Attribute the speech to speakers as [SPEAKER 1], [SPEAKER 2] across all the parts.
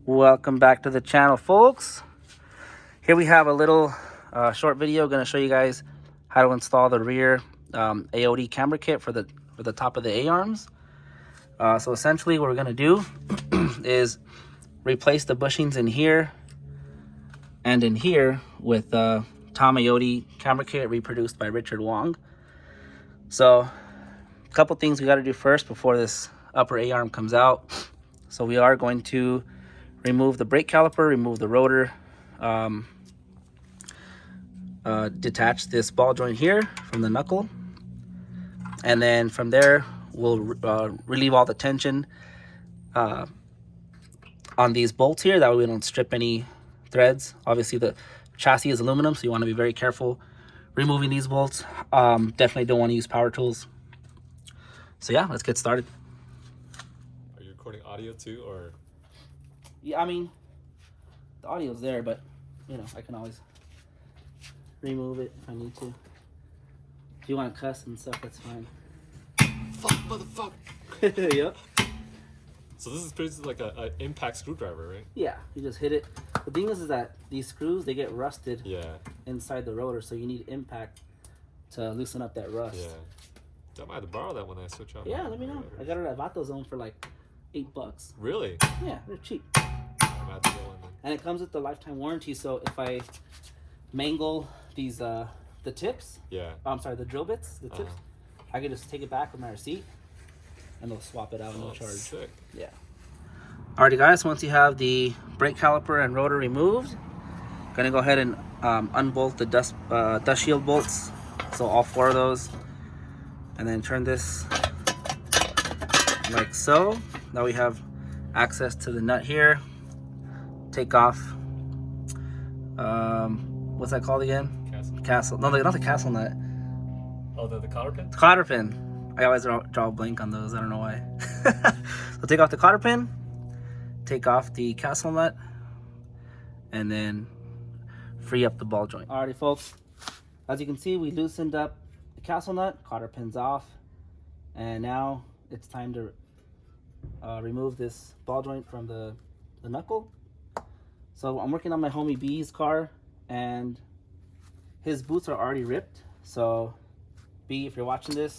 [SPEAKER 1] Welcome back to the channel, folks. Here we have a little short video going to show you guys how to install the rear Ayotte camber kit for the top of the A-arms. So essentially what we're going to do is replace the bushings in here and in here with Thom Ayotte camber kit reproduced by Richard Wong. So a couple things we got to do first before this upper A-arm comes out. So we are going to remove the brake caliper, remove the rotor, detach this ball joint here from the knuckle, and then from there we'll relieve all the tension on these bolts here. That way we don't strip any threads. Obviously the chassis is aluminum, so you want to be very careful removing these bolts. Definitely don't want to use power tools. So yeah, let's get started.
[SPEAKER 2] Are you recording audio too, or?
[SPEAKER 1] Yeah, I mean, the audio's there, but you know, I can always remove it if I need to. If you want to cuss and stuff, that's fine.
[SPEAKER 2] Fuck, motherfucker.
[SPEAKER 1] Yep.
[SPEAKER 2] So this is basically like an impact screwdriver, right?
[SPEAKER 1] Yeah, you just hit it. The thing is that these screws, they get rusted inside the rotor, so you need impact to loosen up that rust.
[SPEAKER 2] Yeah. I might have to borrow that when I switch out.
[SPEAKER 1] Yeah, let me know. I got it at AutoZone for like $8.
[SPEAKER 2] Really?
[SPEAKER 1] Yeah, they're cheap.
[SPEAKER 2] I might have to go in then.
[SPEAKER 1] And it comes with the lifetime warranty, so if I mangle these the tips, I'm sorry, the drill bits, the tips, I can just take it back with my receipt and they'll swap it out, no charge.
[SPEAKER 2] Sick.
[SPEAKER 1] Yeah. Alrighty guys, once you have the brake caliper and rotor removed, gonna go ahead and unbolt the dust shield bolts, so all 4 of those, and then turn this like so. Now we have access to the nut here. Take off what's that called again? Castle. No, not the castle nut.
[SPEAKER 2] Oh, the cotter pin?
[SPEAKER 1] Cotter pin. I always draw a blank on those. I don't know why. So take off the cotter pin, take off the castle nut, and then free up the ball joint. Alrighty, folks. As you can see, we loosened up the castle nut, cotter pin's off, and now it's time to remove this ball joint from the knuckle. So I'm working on my homie B's car, and his boots are already ripped. So B, if you're watching this,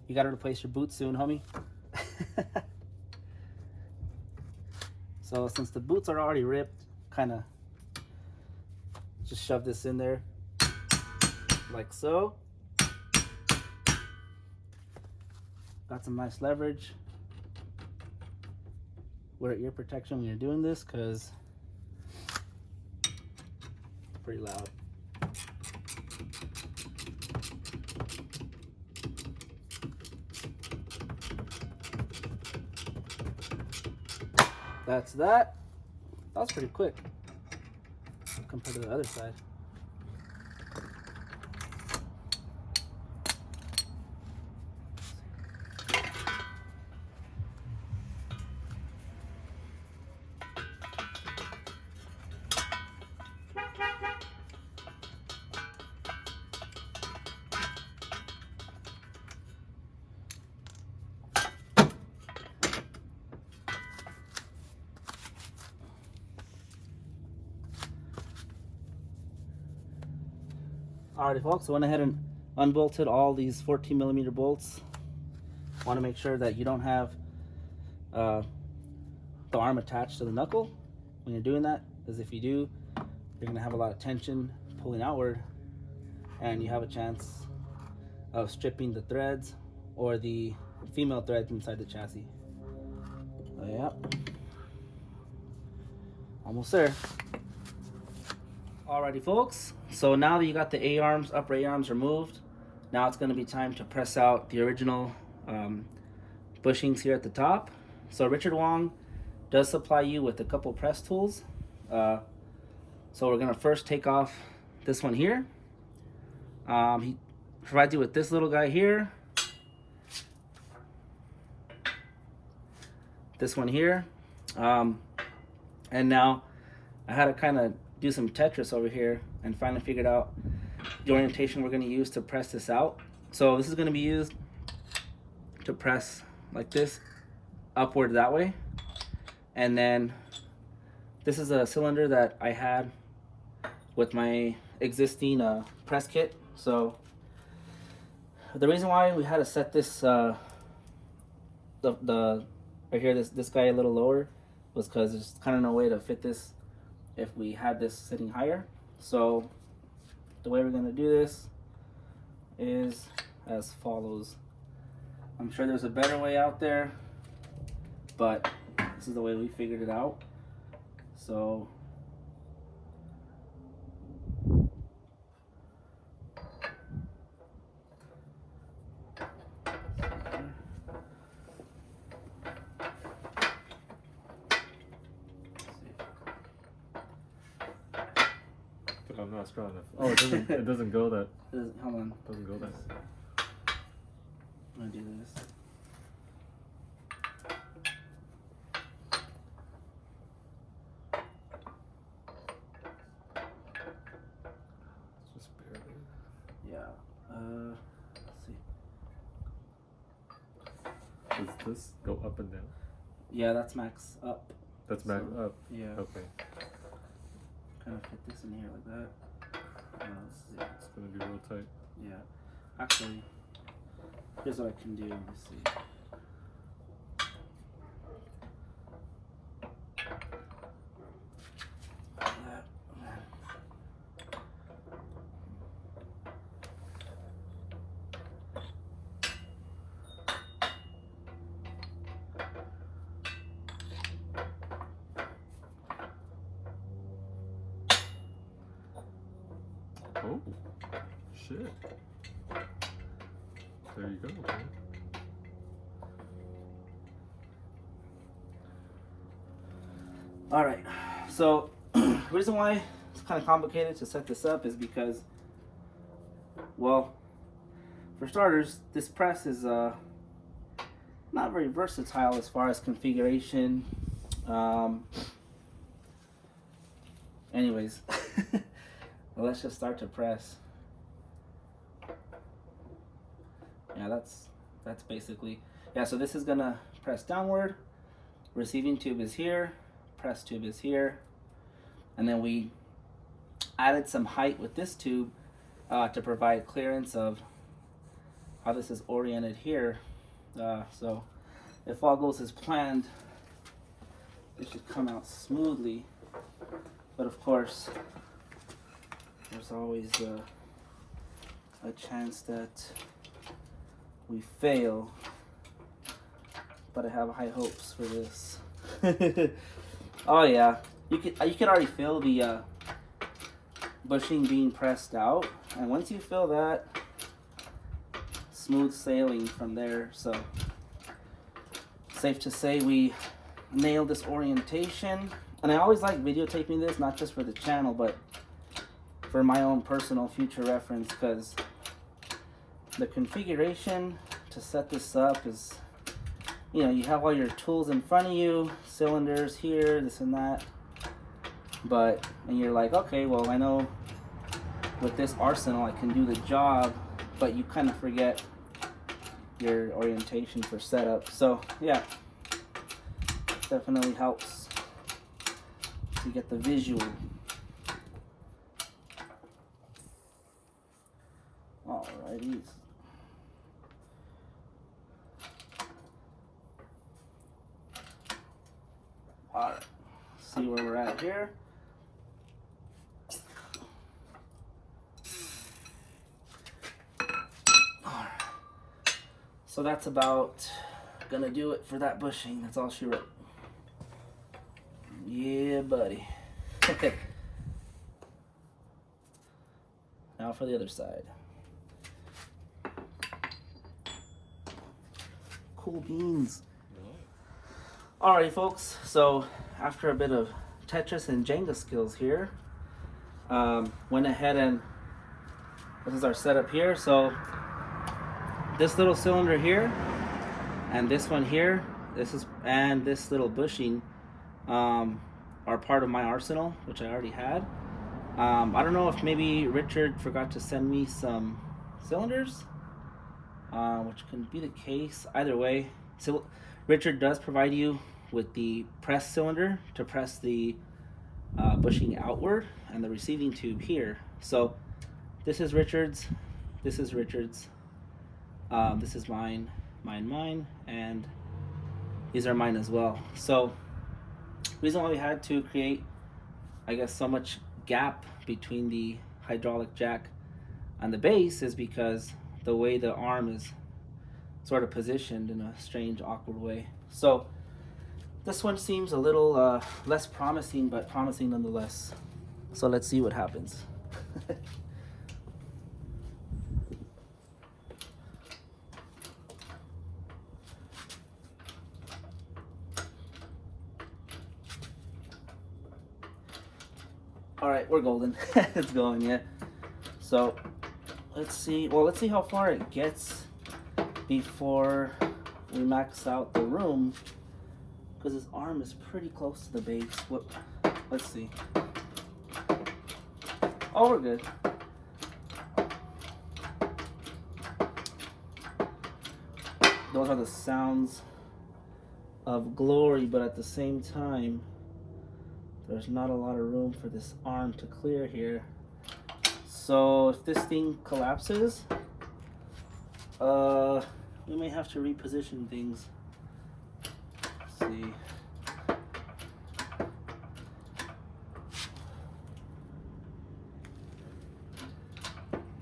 [SPEAKER 1] you gotta replace your boots soon, homie. So since the boots are already ripped, kind of just shove this in there like so. Got some nice leverage. Wear ear protection when you're doing this because it's pretty loud. That's that. That was pretty quick compared to the other side. Alrighty folks, so I went ahead and unbolted all these 14mm bolts. Want to make sure that you don't have the arm attached to the knuckle when you're doing that, because if you do, you're going to have a lot of tension pulling outward, and you have a chance of stripping the threads or the female threads inside the chassis. So yeah, almost there. Alrighty folks, so now that you got the A-arms, upper A-arms removed, now it's going to be time to press out the original bushings here at the top. So Richard Wong does supply you with a couple press tools. So we're going to first take off this one here. He provides you with this little guy here, this one here, and now I had to kind of do some Tetris over here and finally figured out the orientation we're going to use to press this out. So this is going to be used to press like this upward that way, And then this is a cylinder that I had with my existing press kit. So the reason why we had to set this the right here, this guy a little lower, was because there's kind of no way to fit this if we had this sitting higher. So the way we're gonna do this is as follows. I'm sure there's a better way out there, but this is the way we figured it out. So
[SPEAKER 2] I'm not strong enough. Oh, it doesn't go that.
[SPEAKER 1] Hold on.
[SPEAKER 2] It doesn't go that.
[SPEAKER 1] I'm gonna do this.
[SPEAKER 2] It's just barely.
[SPEAKER 1] Yeah. Let's see.
[SPEAKER 2] Does this go up and down?
[SPEAKER 1] Yeah, that's max up.
[SPEAKER 2] That's max up.
[SPEAKER 1] Yeah.
[SPEAKER 2] Okay.
[SPEAKER 1] Kind of fit this in here like that. Let's see.
[SPEAKER 2] It's gonna be real tight.
[SPEAKER 1] Yeah. Actually, here's what I can do. Let me see.
[SPEAKER 2] Oh, shit. There you go, man.
[SPEAKER 1] All right. So, the reason why it's kind of complicated to set this up is because, well, for starters, this press is not very versatile as far as configuration. Anyways. Well, let's just start to press. Yeah, that's basically, yeah, so this is gonna press downward. Receiving tube is here, press tube is here, and then we added some height with this tube to provide clearance of how this is oriented here. So if all goes as planned, it should come out smoothly, but of course there's always a chance that we fail, but I have high hopes for this. Oh yeah, you can already feel the bushing being pressed out, and once you feel that, smooth sailing from there. So safe to say we nailed this orientation, and I always like videotaping this, not just for the channel, but for my own personal future reference, because the configuration to set this up is, you know, you have all your tools in front of you, cylinders here, this and that, and you're like, okay, well, I know with this arsenal I can do the job, but you kind of forget your orientation for setup. So yeah, definitely helps to get the visual. Alrighty. Alright, see where we're at here. Alright, so that's about gonna do it for that bushing. That's all she wrote. Yeah, buddy. Now for the other side. Cool beans. Alrighty, folks, so after a bit of Tetris and Jenga skills here, went ahead and this is our setup here. So this little cylinder here and this one here, and this little bushing are part of my arsenal, which I already had. I don't know if maybe Richard forgot to send me some cylinders, which can be the case. Either way, so Richard does provide you with the press cylinder to press the bushing outward, and the receiving tube here. So this is Richard's, this is Richard's, this is mine, and these are mine as well. So reason why we had to create, I guess, so much gap between the hydraulic jack and the base is because the way the arm is sort of positioned in a strange, awkward way. So this one seems a little less promising, but promising nonetheless. So let's see what happens. All right, we're golden. It's going, yeah. So let's see. Well, let's see how far it gets before we max out the room, because his arm is pretty close to the base. What? Let's see. Oh, we're good. Those are the sounds of glory, but at the same time, there's not a lot of room for this arm to clear here. So if this thing collapses, we may have to reposition things. Let's see.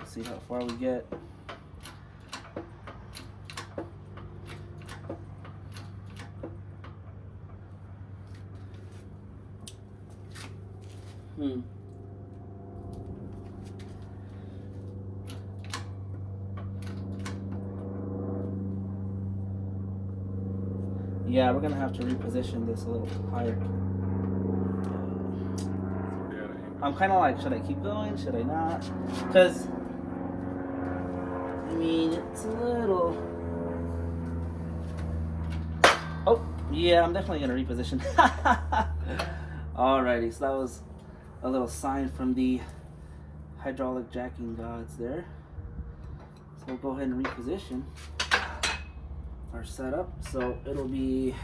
[SPEAKER 1] Let's see how far we get. Yeah, we're gonna have to reposition this a little higher. I'm kind of like, should I keep going? Should I not? Because, I mean, it's a little... Oh, yeah, I'm definitely gonna reposition. Alrighty, so that was a little sign from the hydraulic jacking gods there. So we'll go ahead and reposition our setup. So it'll be,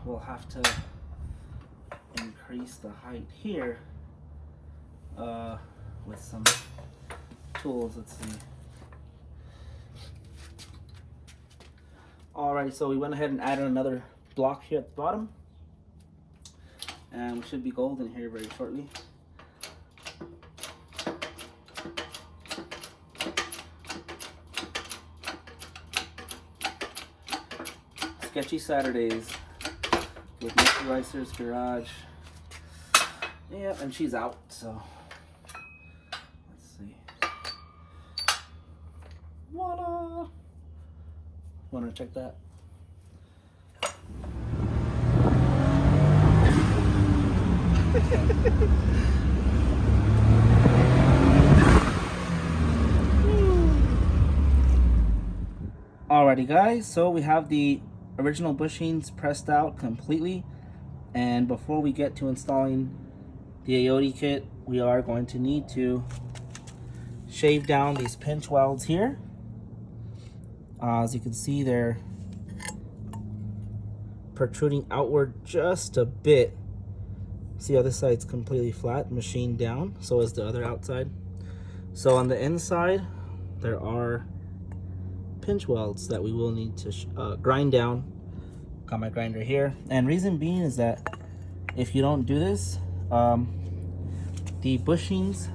[SPEAKER 1] we'll have to increase the height here with some tools. Let's see. Alrighty, so we went ahead and added another block here at the bottom, and we should be golden here very shortly. Sketchy Saturdays with Mexi Ricer's garage. Yeah, and she's out, so let's see. Voila! Want to check that? Alrighty, guys, so we have the original bushings pressed out completely, and before we get to installing the Ayotte kit, we are going to need to shave down these pinch welds here. As you can see, they're protruding outward just a bit. See how this side's completely flat, machined down, so is the other outside. So on the inside, there are pinch welds that we will need to grind down. Got my grinder here, and reason being is that if you don't do this, the bushings,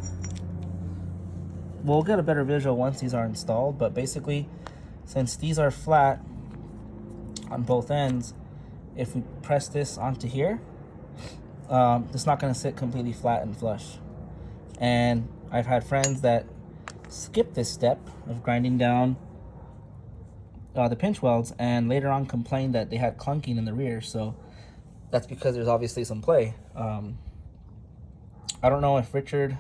[SPEAKER 1] we'll get a better visual once these are installed, but basically, since these are flat on both ends, if we press this onto here, it's not going to sit completely flat and flush. And I've had friends that skip this step of grinding down the pinch welds, and later on complained that they had clunking in the rear. So that's because there's obviously some play. I don't know if Richard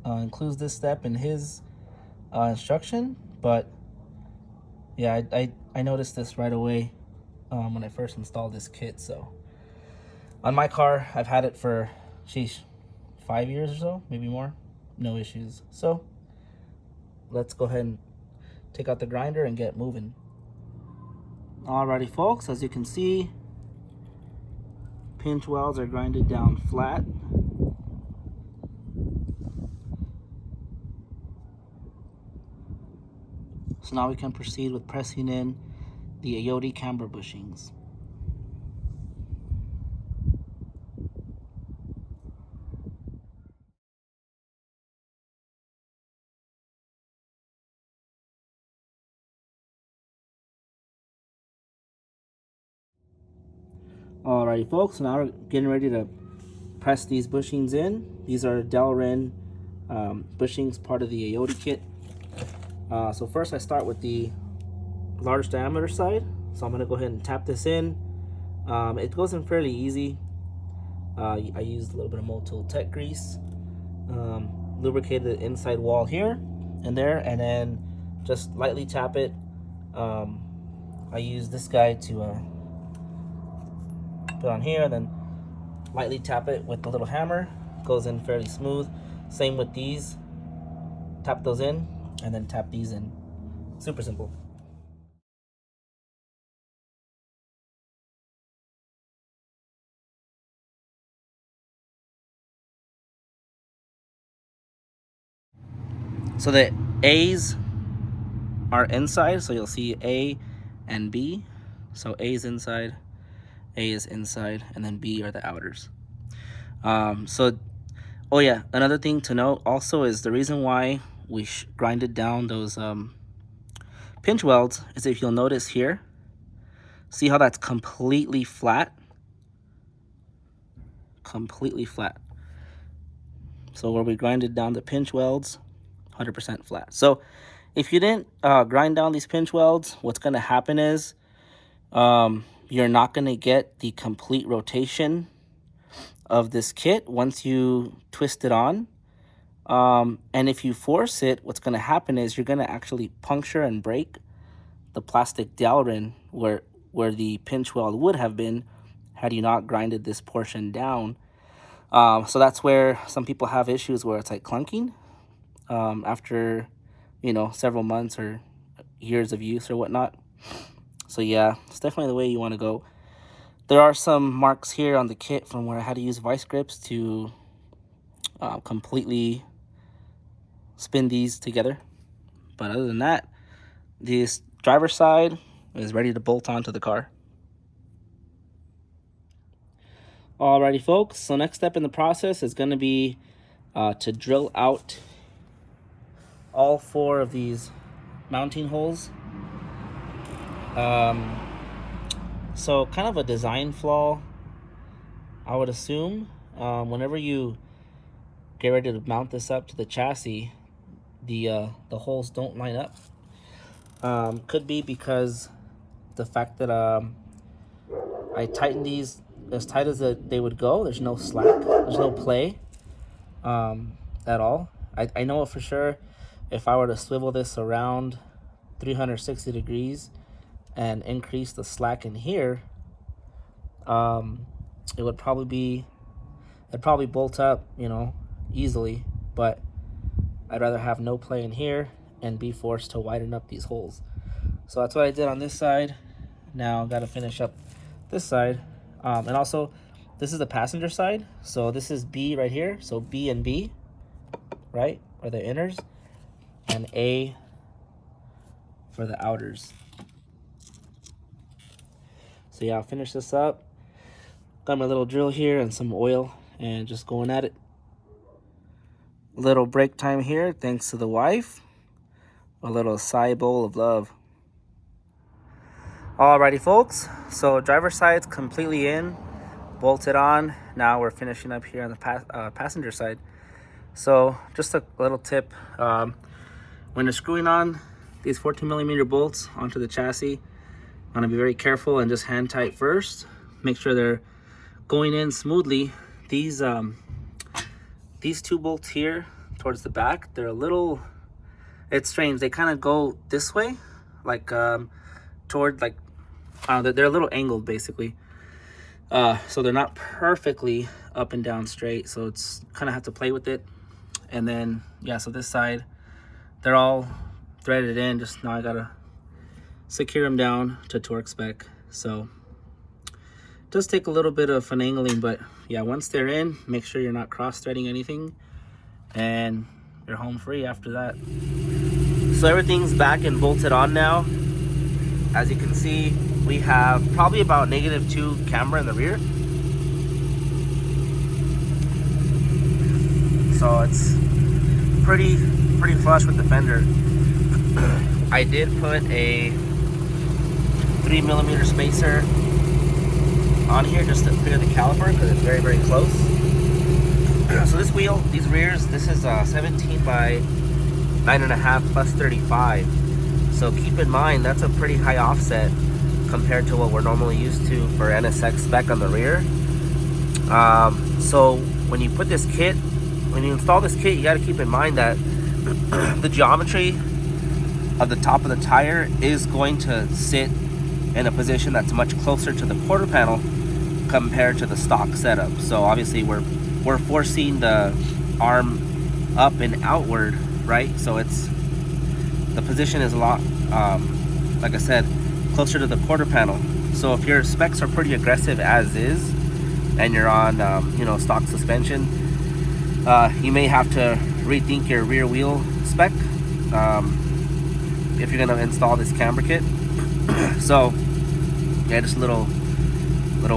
[SPEAKER 1] includes this step in his instruction, but yeah, I noticed this right away when I first installed this kit. So on my car, I've had it for, sheesh, 5 years or so, maybe more, no issues. So let's go ahead and take out the grinder and get moving. Alrighty folks, as you can see, pinch welds are grinded down flat. So now we can proceed with pressing in the Ayotte camber bushings. Alrighty folks, now we're getting ready to press these bushings in. These are Delrin bushings, part of the Ayotte kit. So first I start with the large diameter side. So I'm going to go ahead and tap this in. It goes in fairly easy. I used a little bit of Motul Tech grease, lubricated the inside wall here and there, and then just lightly tap it. I use this guy to put on here, and then lightly tap it with the little hammer. Goes in fairly smooth. Same with these. Tap those in, and then tap these in. Super simple. So the A's are inside, so you'll see A and B. So A is inside, A is inside, and then B are the outers. Oh yeah, another thing to note also is the reason why we grinded down those pinch welds is, if you'll notice here, see how that's completely flat? Completely flat. So where we grinded down the pinch welds, 100% flat. So if you didn't grind down these pinch welds, what's going to happen is you're not going to get the complete rotation of this kit once you twist it on. And if you force it, what's going to happen is you're going to actually puncture and break the plastic Delrin where the pinch weld would have been had you not grinded this portion down. So that's where some people have issues where it's like clunking after, you know, several months or years of use or whatnot. So yeah, it's definitely the way you want to go. There are some marks here on the kit from where I had to use vice grips to completely spin these together. But other than that, this driver's side is ready to bolt onto the car. Alrighty folks, so next step in the process is going to be to drill out all 4 of these mounting holes. So kind of a design flaw, I would assume. Whenever you get ready to mount this up to the chassis, the holes don't line up. Could be because the fact that I tightened these as tight as they would go. There's no slack, there's no play at all. I know it for sure. If I were to swivel this around 360 degrees and increase the slack in here, it would probably bolt up, you know, easily. But I'd rather have no play in here and be forced to widen up these holes. So that's what I did on this side. Now I've got to finish up this side. And also, this is the passenger side. So this is B right here. So B and B, right, are the inners, and A for the outers. So yeah, I'll finish this up. Got my little drill here and some oil and just going at it. Little break time here thanks to the wife. A little side bowl of love. Alrighty folks, so driver's side's completely in, bolted on. Now we're finishing up here on the passenger side. So just a little tip, when you're screwing on these 14mm bolts onto the chassis, I'm gonna be very careful and just hand tight first. Make sure they're going in smoothly. These 2 bolts here towards the back, they're a little, it's strange. They kind of go this way, like toward, like, they're a little angled basically. So they're not perfectly up and down straight. So it's kind of have to play with it. And then, yeah, so this side, they're all threaded in. Just now I gotta secure them down to torque spec. So it does take a little bit of finagling, but yeah, once they're in, make sure you're not cross-threading anything, and you're home free after that. So everything's back and bolted on now. As you can see, we have probably about -2 camber in the rear. So it's pretty flush with the fender. I did put a 3mm spacer on here just to clear the caliper because it's very close. So this wheel, these rears, this is 17 by 9.5 plus 35. So keep in mind that's a pretty high offset compared to what we're normally used to for NSX spec on the rear. So when you put this kit, when you install this kit, you got to keep in mind that the geometry of the top of the tire is going to sit in a position that's much closer to the quarter panel compared to the stock setup. So obviously we're forcing the arm up and outward, right? So it's, the position is a lot, like I said, closer to the quarter panel. So if your specs are pretty aggressive as is, and you're on, you know, stock suspension, you may have to rethink your rear wheel spec if you're gonna install this camber kit. So yeah, just a little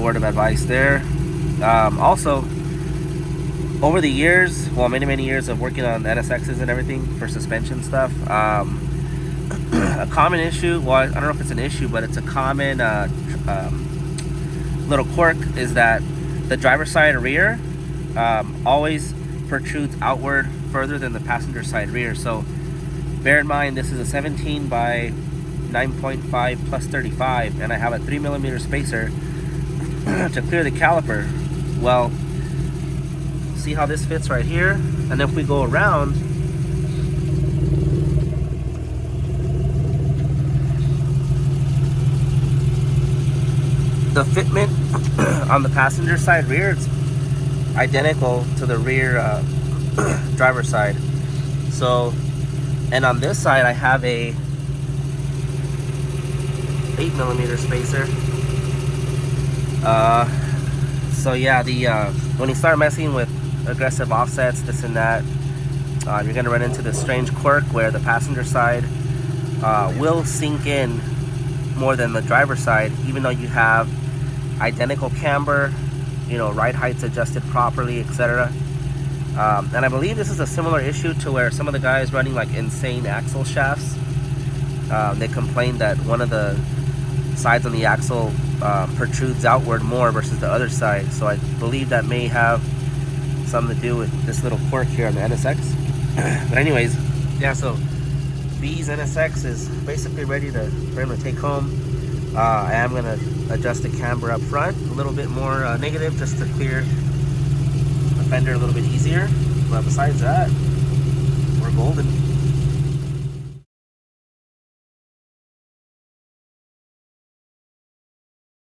[SPEAKER 1] word of advice there. Also, over the years, well, many years of working on NSXs and everything for suspension stuff, a common issue, well, I don't know if it's an issue, but it's a common little quirk, is that the driver's side rear always protrudes outward further than the passenger side rear. So bear in mind, this is a 17 by 9.5 plus 35, and I have a 3mm spacer to clear the caliper. Well, see how this fits right here, and if we go around, the fitment on the passenger side rear, it's identical to the rear driver side. So, and on this side I have a 8mm spacer. So yeah, the when you start messing with aggressive offsets, this and that, you're gonna run into this strange quirk where the passenger side will sink in more than the driver side, even though you have identical camber, you know, ride heights adjusted properly, etc. And I believe this is a similar issue to where some of the guys running like insane axle shafts, they complain that one of the sides on the axle protrudes outward more versus the other side. So I believe that may have something to do with this little quirk here on the NSX. But anyways, yeah, so B's NSX is basically ready for him to take home. I am going to adjust the camber up front a little bit more negative, just to clear the fender a little bit easier. But besides that, we're golden.